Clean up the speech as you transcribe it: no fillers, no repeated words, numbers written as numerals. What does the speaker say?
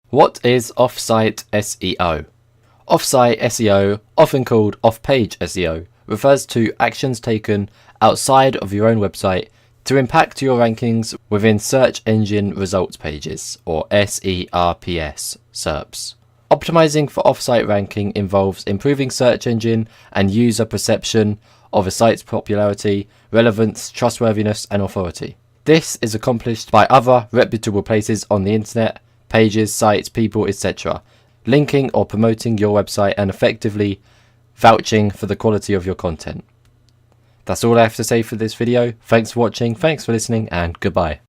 What is off-site SEO? Off-site SEO, often called off-page SEO, refers to actions taken outside of your own website to impact your rankings within search engine results pages, or SERPs. Optimizing for off-site ranking involves improving search engine and user perception of a site's popularity, relevance, trustworthiness, and authority. This is accomplished by other reputable places on the internet, pages, sites, people, etc., linking or promoting your website and effectively vouching for the quality of your content. That's all I have to say for this video. Thanks for watching, thanks for listening, and goodbye.